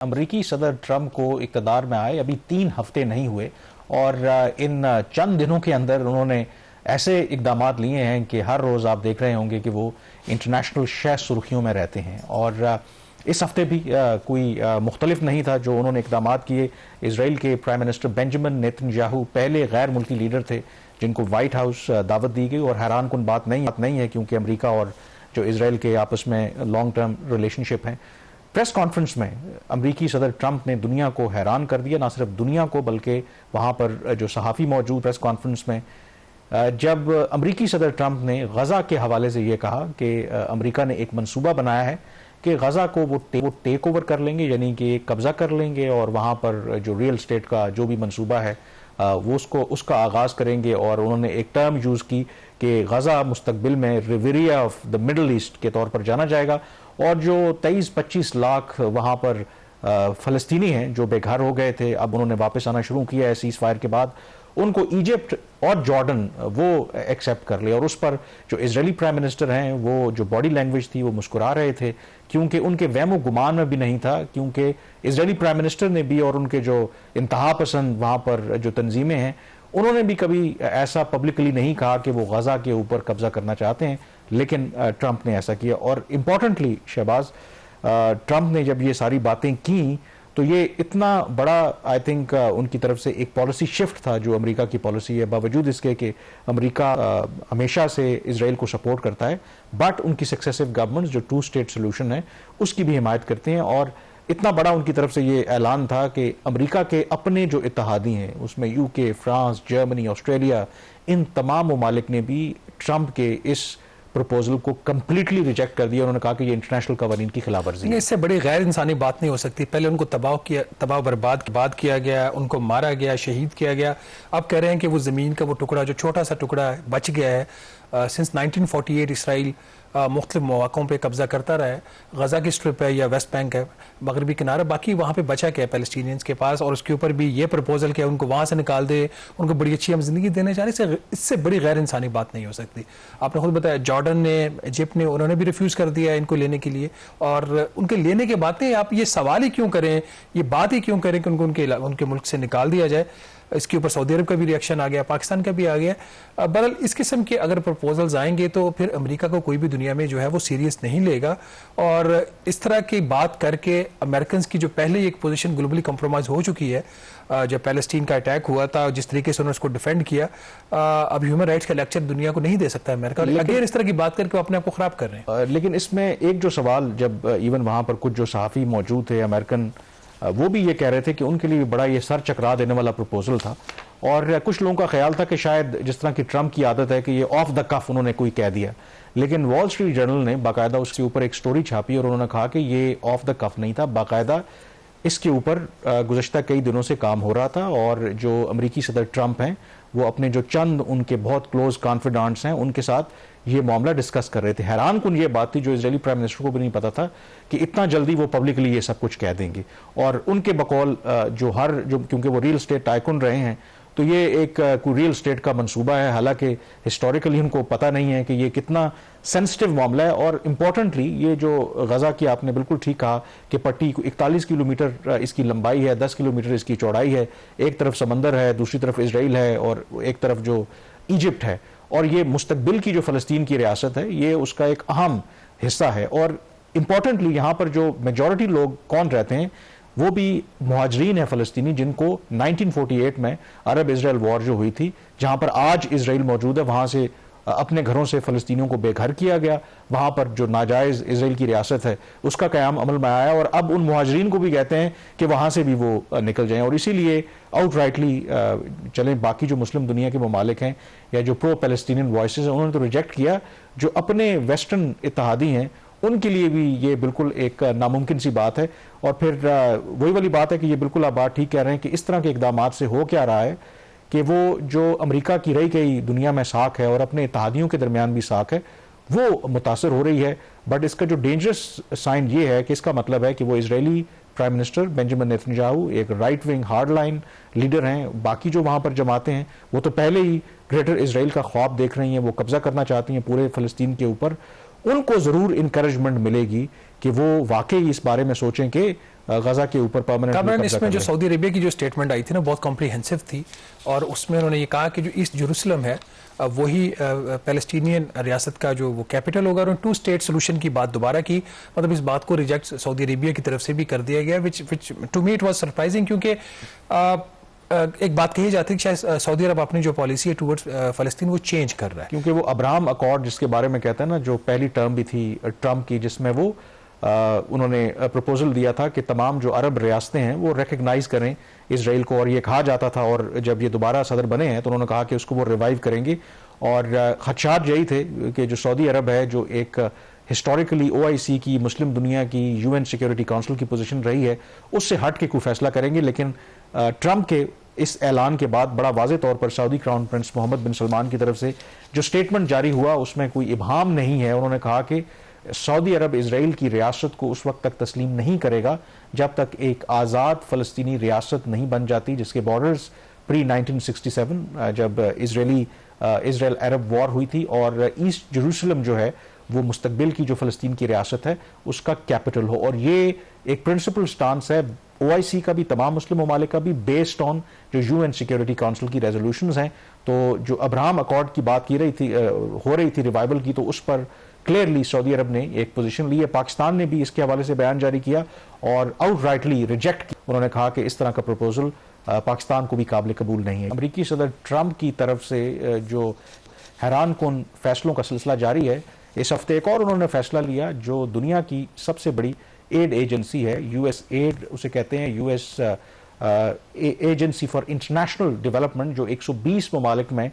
अमरीकी सदर ट्रंप को इक़्तिदार में आए अभी 3 हफ्ते नहीं हुए और इन चंद दिनों के अंदर उन्होंने ऐसे इकदाम लिए हैं कि हर रोज़ आप देख रहे होंगे कि वो इंटरनेशनल शह सुर्खियों में रहते हैं। और इस हफ्ते भी कोई मुख्तलिफ नहीं था जो उन्होंने इकदाम किए। इसराइल के प्राइम मिनिस्टर बेंजामिन नेतन्याहू पहले गैर मुल्की लीडर थे जिनको व्हाइट हाउस दावत दी गई, और हैरान कुन बात नहीं है क्योंकि अमरीका और जो इसराइल के आपस में लॉन्ग टर्म रिलेशनशिप हैं। प्रेस कॉन्फ्रेंस में अमरीकी सदर ट्रंप ने दुनिया को हैरान कर दिया, ना सिर्फ दुनिया को बल्कि वहाँ पर जो सहाफ़ी मौजूद प्रेस कॉन्फ्रेंस में जब अमरीकी सदर ट्रंप ने गज़ा के हवाले से ये कहा कि अमरीका ने एक मंसूबा बनाया है कि गज़ा को वो टेक ओवर कर लेंगे, यानी कि कब्ज़ा कर लेंगे और वहाँ पर जो रियल स्टेट का जो भी मंसूबा है वो उसका आगाज़ करेंगे। और उन्होंने एक टर्म यूज़ की कि गज़ा मुस्तकबिल में Riviera of the middle east के तौर पर जाना जाएगा, और जो 23-25 लाख वहाँ पर फ़लस्तीनी हैं जो बेघर हो गए थे, अब उन्होंने वापस आना शुरू किया है सीज़ फायर के बाद। उनको इजिप्ट और जॉर्डन वो एक्सेप्ट कर लिया, और उस पर जो इजरायली प्राइम मिनिस्टर हैं वो जो बॉडी लैंग्वेज थी वो मुस्कुरा रहे थे, क्योंकि उनके वहमो गुमान में भी नहीं था, क्योंकि इजरायली प्राइम मिनिस्टर ने भी और उनके जो इंतहा पसंद वहाँ पर जो तंजीमें हैं उन्होंने भी कभी ऐसा पब्लिकली नहीं कहा कि वो गज़ा के ऊपर कब्जा करना चाहते हैं, लेकिन ट्रंप ने ऐसा किया। और इम्पॉर्टेंटली शहबाज, ट्रंप ने जब ये सारी बातें की तो ये इतना बड़ा आई थिंक उनकी तरफ से एक पॉलिसी शिफ्ट था जो अमेरिका की पॉलिसी है, बावजूद इसके कि अमेरिका हमेशा से इसराइल को सपोर्ट करता है, बट उनकी सक्सेसिव गवर्नमेंट्स जो 2 स्टेट सोल्यूशन है उसकी भी हिमायत करते हैं। और इतना बड़ा उनकी तरफ से ये ऐलान था कि अमेरिका के अपने जो इत्तेहादी हैं उसमें यूके, फ्रांस, जर्मनी, ऑस्ट्रेलिया, इन तमाम ममालिक ने भी ट्रंप के इस प्रपोजल को कंप्लीटली रिजेक्ट कर दिया। उन्होंने कहा कि ये इंटरनेशनल कवानीन की खिलाफवर्जी है। इससे बड़ी गैर इंसानी बात नहीं हो सकती। पहले उनको तबाह बर्बाद किया गया, उनको मारा गया, शहीद किया गया। अब कह रहे हैं कि वो ज़मीन का वो टुकड़ा जो छोटा सा टुकड़ा बच गया है, सिंस 1948 इसराइल मुख्तलिफ मौक़ों पर कब्जा करता रहा है। गज़ा की स्ट्रिप है या वेस्ट बैंक है, मगरबी किनारा, बाकी वहाँ पे बचा क्या है पैलेस्टीनियंस के पास, और उसके ऊपर भी ये प्रपोजल क्या उनको वहाँ से निकाल दे, उनको बड़ी अच्छी हम जिंदगी देने जा रहे। इससे बड़ी गैर इंसानी बात नहीं हो सकती। आपने खुद बताया जॉर्डन ने, इजिप्ट ने, उन्होंने भी रिफ्यूज़ कर दिया इनको लेने के लिए, और उनके लेने के बातें आप ये सवाल ही क्यों करें, ये बात ही क्यों करें कि उनको उनके मुल्क से निकाल दिया जाए। इसके ऊपर सऊदी अरब का भी रिएक्शन आ गया, पाकिस्तान का भी आ गया। बहरहाल इस किस्म के अगर प्रपोजल्स आएंगे तो फिर अमेरिका को कोई भी दुनिया में जो है वो सीरियस नहीं लेगा, और इस तरह की बात करके अमेरिकन की जो पहले एक पोजीशन ग्लोबली कंप्रोमाइज हो चुकी है, जब पैलेस्टीन का अटैक हुआ था जिस तरीके से उन्होंने उसको डिफेंड किया, अब ह्यूमन राइट्स का लेक्चर दुनिया को नहीं दे सकता अमेरिका। अगेन इस तरह की बात करके अपने आप को खराब कर रहे हैं। लेकिन इसमें एक जो सवाल, जब इवन वहाँ पर कुछ जो सहाफ़ी मौजूद थे अमेरिकन, वो भी ये कह रहे थे कि उनके लिए बड़ा ये सर चकरा देने वाला प्रपोजल था, और कुछ लोगों का ख्याल था कि शायद जिस तरह की ट्रंप की आदत है कि ये ऑफ द कफ उन्होंने कोई कह दिया। लेकिन वॉल स्ट्रीट जर्नल ने बाकायदा उसके ऊपर एक स्टोरी छापी और उन्होंने कहा कि ये ऑफ द कफ नहीं था, बाकायदा इसके ऊपर गुज़श्ता कई दिनों से काम हो रहा था, और जो अमरीकी सदर ट्रंप हैं वो अपने जो चंद उनके बहुत क्लोज कॉन्फिडेंट्स हैं उनके साथ ये मामला डिस्कस कर रहे थे। हैरान कुन ये बात थी जो इजरायली प्राइम मिनिस्टर को भी नहीं पता था कि इतना जल्दी वो पब्लिकली ये सब कुछ कह देंगे। और उनके बकौल क्योंकि वो रियल स्टेट टाइकून रहे हैं तो ये एक कोई रियल स्टेट का मंसूबा है, हालांकि हिस्टोरिकली उनको पता नहीं है कि ये कितना सेंसिटिव मामला है। और इम्पॉर्टेंटली ये जो गज़ा की आपने बिल्कुल ठीक कहा कि पट्टी 41 किलोमीटर इसकी लंबाई है, 10 किलोमीटर इसकी चौड़ाई है, एक तरफ समंदर है, दूसरी तरफ इसराइल है और एक तरफ जो इजिप्ट है, और ये मुस्तकबिल की जो फ़लस्तीन की रियासत है ये उसका एक अहम हिस्सा है। और इम्पॉर्टेंटली यहाँ पर जो मेजॉरिटी लोग कौन रहते हैं वो भी मुहाजिरीन है फ़लस्तीनी, जिनको 1948 में अरब इसराइल वॉर जो हुई थी, जहाँ पर आज इसराइल मौजूद है, वहाँ से अपने घरों से फ़लस्तीनियों को बेघर किया गया, वहाँ पर जो नाजायज़ इसराइल की रियासत है उसका क़याम अमल में आया, और अब उन मुहाजिरीन को भी कहते हैं कि वहाँ से भी वो निकल जाएं। और इसीलिए आउट राइटली चलें, बाकी जो मुस्लिम दुनिया के ममालिक हैं या जो प्रो पैलेस्टीनियन वॉइसेस हैं उन्होंने तो रिजेक्ट किया, जो अपने वेस्टर्न इत्तेहादी हैं उनके लिए भी ये बिल्कुल एक नामुमकिन सी बात है। और फिर वही वाली बात है कि ये बिल्कुल आप बात ठीक कह रहे हैं कि इस तरह के इकदाम से हो क्या रहा है कि वो जो अमेरिका की रही गई दुनिया में साख है और अपने इत्तेहादियों के दरमियान भी साख है वो मुतासर हो रही है। बट इसका जो डेंजरस साइन ये है कि इसका मतलब है कि वो Israeli prime minister Benjamin Netanyahu एक right wing hard line leader हैं, बाकी जो वहाँ पर जमातें हैं वो तो पहले ही ग्रेटर इसराइल का ख्वाब देख रही हैं, वो कब्जा करना चाहती हैं पूरे फ़लस्तीन के ऊपर। उनको ज़रूर इनकरेजमेंट मिलेगी कि वो वाकई इस बारे में सोचें कि गजा के ऊपर परमानेंट। इसमें जो सऊदी अरेबिया की जो स्टेटमेंट आई थी ना, बहुत कॉम्प्रिहेंसिव थी, और उसमें उन्होंने ये कहा कि जो ईस्ट जेरूसलम है वही पैलेस्टीनियन रियासत का जो वो कैपिटल होगा, और 2 स्टेट सोल्यूशन की बात दोबारा की। मतलब इस बात को रिजेक्ट सऊदी अरेबिया की तरफ से भी कर दिया गया, which to me it was surprising, क्योंकि एक बात कही जाती है कि शायद सऊदी अरब अपनी जो पॉलिसी है टुवर्ड्स फ़लस्तीन वो चेंज कर रहा है, क्योंकि वो अब्राहम अकॉर्ड जिसके बारे में कहते हैं ना, जो पहली टर्म भी थी ट्रंप की, जिसमें वो उन्होंने प्रपोजल दिया था कि तमाम जो अरब रियासतें हैं वो रिकग्नाइज करें इसराइल को, और ये कहा जाता था, और जब ये दोबारा सदर बने हैं तो उन्होंने कहा कि उसको वो रिवाइव करेंगे। और खदशात यही थे कि जो सऊदी अरब है, जो एक हिस्टोरिकली OIC की, मुस्लिम दुनिया की, UN सिक्योरिटी काउंसिल की पोजीशन रही है, उससे हट के कोई फैसला करेंगे। लेकिन ट्रंप के इस ऐलान के बाद बड़ा वाज़े तौर पर सऊदी क्राउन प्रिंस मोहम्मद बिन सलमान की तरफ से जो स्टेटमेंट जारी हुआ उसमें कोई इबहाम नहीं है। उन्होंने कहा कि सऊदी अरब इसराइल की रियासत को उस वक्त तक तस्लीम नहीं करेगा जब तक एक आज़ाद फ़लस्तीनी रियासत नहीं बन जाती, जिसके बॉर्डर्स प्री 1967 जब इसराइल अरब वॉर हुई थी, और ईस्ट जेरूसलम जो है वो मुस्तकबिल की जो फ़लस्तीन की रियासत है उसका कैपिटल हो। और ये एक प्रिंसिपल स्टांस है OIC का भी, तमाम मुस्लिम ममालिक का भी, बेस्ड ऑन जो UN सिक्योरिटी काउंसिल की रेजोल्यूशंस हैं। तो जो अब्राहम अकॉर्ड की बात की रही थी, हो रही थी रिवाइवल की, तो उस पर क्लियरली सऊदी अरब ने एक पोजीशन ली है। पाकिस्तान ने भी इसके हवाले से बयान जारी किया और आउटराइटली रिजेक्ट किया। उन्होंने कहा कि इस तरह का प्रपोजल पाकिस्तान को भी काबिल कबूल नहीं है। अमरीकी सदर ट्रंप की तरफ से जो हैरान कुन फैसलों का सिलसिला जारी है, इस हफ्ते एक और उन्होंने फैसला लिया जो दुनिया की सबसे बड़ी एड एजेंसी है, US एड उसे कहते हैं, US agency for international development, जो 120 ममालिक में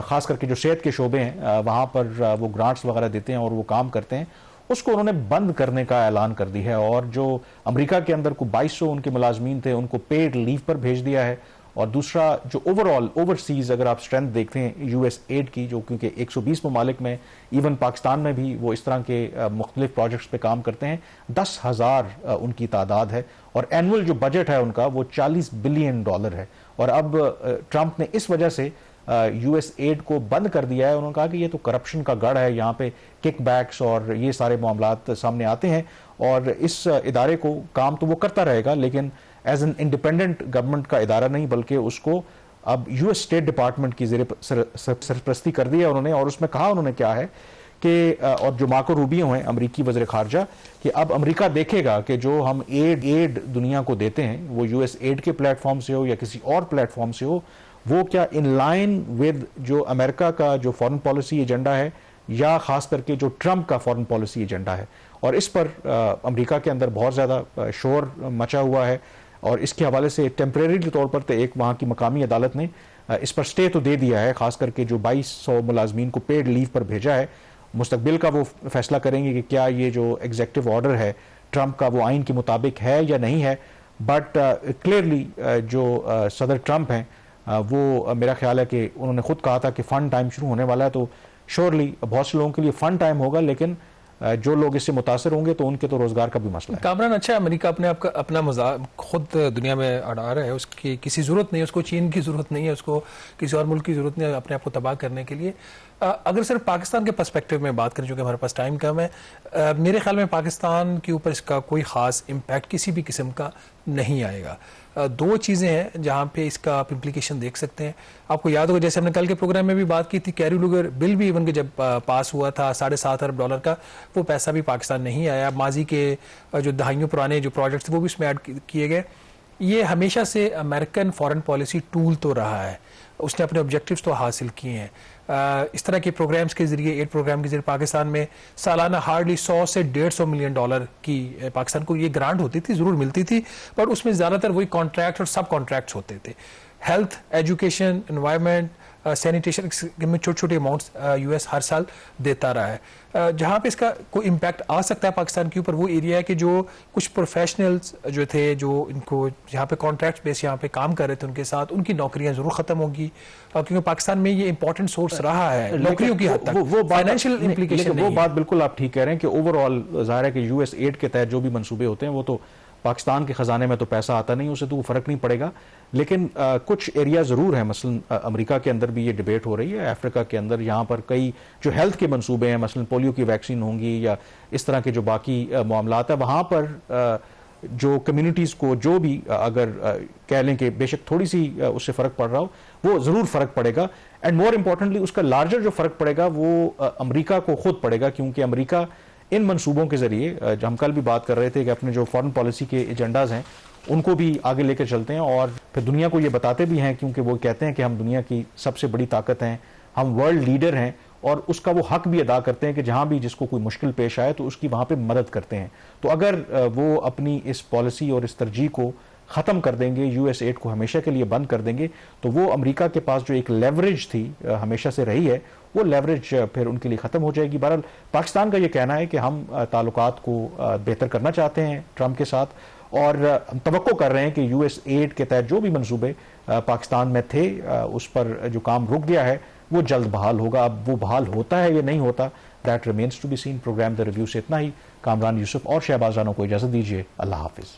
खास करके जो सेहत के शोबे हैं वहाँ पर वो ग्रांट्स वगैरह देते हैं और वो काम करते हैं, उसको उन्होंने बंद करने का ऐलान कर दिया है। और जो अमेरिका के अंदर को 2200 उनके मुलाजमीन थे उनको पेड लीव पर भेज दिया है। और दूसरा जो ओवरऑल ओवरसीज अगर आप स्ट्रेंथ देखते हैं US एड की, जो क्योंकि 120 ममालिक में, इवन पाकिस्तान में भी वो इस तरह के मुख्तलिफ प्रोजेक्ट्स पे काम करते हैं, 10,000 उनकी तादाद है, और एनुअल जो बजट है उनका वो $40 बिलियन है। और अब ट्रंप ने इस वजह से US एड को बंद कर दिया है। उन्होंने कहा कि ये तो करप्शन का गढ़ है, यहाँ पे किकबैक्स और ये सारे मामलात सामने आते हैं, और इस इदारे को काम तो वो करता रहेगा लेकिन एज एन इंडिपेंडेंट गवर्नमेंट का इदारा नहीं, बल्कि उसको अब US स्टेट डिपार्टमेंट की सरपरस्ती कर दी है उन्होंने। और उसमें कहा उन्होंने क्या है कि और जो मार्को रूबियो हैं अमरीकी वज़ीर ख़ारजा, कि अब अमेरिका देखेगा कि जो हम एड दुनिया को देते हैं वो US एड के प्लेटफॉर्म से हो या किसी और प्लेटफॉर्म से हो, वो क्या इन लाइन विद जो अमेरिका का जो फॉरेन पॉलिसी एजेंडा है या खास करके जो ट्रंप का फॉरेन पॉलिसी एजेंडा है। और इस पर अमेरिका के अंदर बहुत ज़्यादा शोर मचा हुआ है, और इसके हवाले से टेम्परेरी तौर पर तो एक वहाँ की मकामी अदालत ने इस पर स्टे तो दे दिया है, खास करके जो 2200 मुलाजमीन को पेड लीव पर भेजा है। मुस्तकबिल का वो फैसला करेंगे कि क्या ये जो एग्जेक्टिव ऑर्डर है ट्रंप का वो आइन के मुताबिक है या नहीं है। बट क्लियरली जो सदर ट्रंप हैं वो मेरा ख्याल है कि उन्होंने खुद कहा था कि फन टाइम शुरू होने वाला है, तो श्योरली बहुत से लोगों के लिए फन टाइम होगा, लेकिन जो लोग इससे मुतासर होंगे तो उनके तो रोजगार का भी मसला है। कामरान, अच्छा अमेरिका अपने आप का अपना मजाक खुद दुनिया में अड़ा रहा है, उसकी किसी जरूरत नहीं है, उसको चीन की जरूरत नहीं है, उसको किसी और मुल्क की जरूरत नहीं है अपने आप को तबाह करने के लिए। अगर सिर्फ पाकिस्तान के पर्सपेक्टिव में बात करें, जो कि हमारे पास टाइम कम है, मेरे ख्याल में पाकिस्तान के ऊपर इसका कोई ख़ास इम्पैक्ट किसी भी किस्म का नहीं आएगा। दो चीज़ें हैं जहाँ पे इसका आप इम्प्लीकेशन देख सकते हैं। आपको याद होगा जैसे हमने कल के प्रोग्राम में भी बात की थी, कैरी लुगर बिल भी इवन के जब पास हुआ था $7.5 अरब का, वो पैसा भी पाकिस्तान नहीं आया। माजी के जो दहाइयों पुराने जो प्रोजेक्ट्स थे वो भी इसमें ऐड किए गए। ये हमेशा से अमेरिकन फॉरेन पॉलिसी टूल तो रहा है, उसने अपने ऑब्जेक्टिव्स तो हासिल किए हैं। इस तरह के प्रोग्राम्स के जरिए, एड प्रोग्राम के जरिए पाकिस्तान में सालाना हार्डली 100 से $150 मिलियन की पाकिस्तान को ये ग्रांट होती थी, ज़रूर मिलती थी, पर उसमें ज़्यादातर वही कॉन्ट्रैक्ट और सब कॉन्ट्रैक्ट्स होते थे। हेल्थ, एजुकेशन, एनवायरनमेंट, सैनिटेशन में छोटे छोटे अमाउंट्स US हर साल देता रहा है। जहाँ पे इसका कोई इम्पैक्ट आ सकता है पाकिस्तान के ऊपर वो एरिया है कि जो कुछ प्रोफेशनल्स जो थे, जो इनको यहाँ पे कॉन्ट्रैक्ट बेस यहाँ पे काम कर रहे थे, उनके साथ उनकी नौकरियां जरूर खत्म होगी, क्योंकि पाकिस्तान में ये इंपॉर्टेंट सोर्स रहा है नौकरियों की हद तक। वो फाइनेंशियल इम्प्लीकेशन, वो बात बिल्कुल आप ठीक कह रहे हैं कि ओवरऑल जाहिर है कि US एड के तहत जो भी मंसूबे होते हैं वो तो पाकिस्तान के खजाने में तो पैसा आता नहीं, उससे तो फर्क नहीं पड़ेगा। लेकिन कुछ एरिया ज़रूर है, मसलन अमेरिका के अंदर भी ये डिबेट हो रही है, अफ्रीका के अंदर यहाँ पर कई जो हेल्थ के मंसूबे हैं, मसलन पोलियो की वैक्सीन होंगी या इस तरह के जो बाकी मामलात है, वहाँ पर जो कम्युनिटीज़ को जो भी अगर कह लें कि बेशक थोड़ी सी उससे फ़र्क पड़ रहा हो, वो ज़रूर फ़र्क पड़ेगा। एंड मोर इम्पॉर्टेंटली उसका लार्जर जो फ़र्क पड़ेगा वो अमेरिका को खुद पड़ेगा, क्योंकि अमेरिका इन मंसूबों के ज़रिए हम कल भी बात कर रहे थे कि अपने जो फॉरेन पॉलिसी के एजेंडाज हैं उनको भी आगे लेकर चलते हैं और फिर दुनिया को ये बताते भी हैं, क्योंकि वो कहते हैं कि हम दुनिया की सबसे बड़ी ताकत हैं, हम वर्ल्ड लीडर हैं, और उसका वो हक भी अदा करते हैं कि जहां भी जिसको कोई मुश्किल पेश आए तो उसकी वहां पे मदद करते हैं। तो अगर वो अपनी इस पॉलिसी और इस तरजीह को ख़त्म कर देंगे, यूएस एड को हमेशा के लिए बंद कर देंगे, तो वो अमेरिका के पास जो एक लेवरेज थी हमेशा से रही है, वो लेवरेज फिर उनके लिए ख़त्म हो जाएगी। बहरहाल पाकिस्तान का ये कहना है कि हम ताल्लुकात को बेहतर करना चाहते हैं ट्रंप के साथ, और हम तवक्को कर रहे हैं कि यूएस एड के तहत जो भी मंसूबे पाकिस्तान में थे उस पर जो काम रुक गया है वो जल्द बहाल होगा। अब वो बहाल होता है या नहीं होता, that remains to be seen. Program the review से इतना ही। कामरान यूसुफ और शहबाज राना को इजाज़त दीजिए। अल्लाह हाफिज़।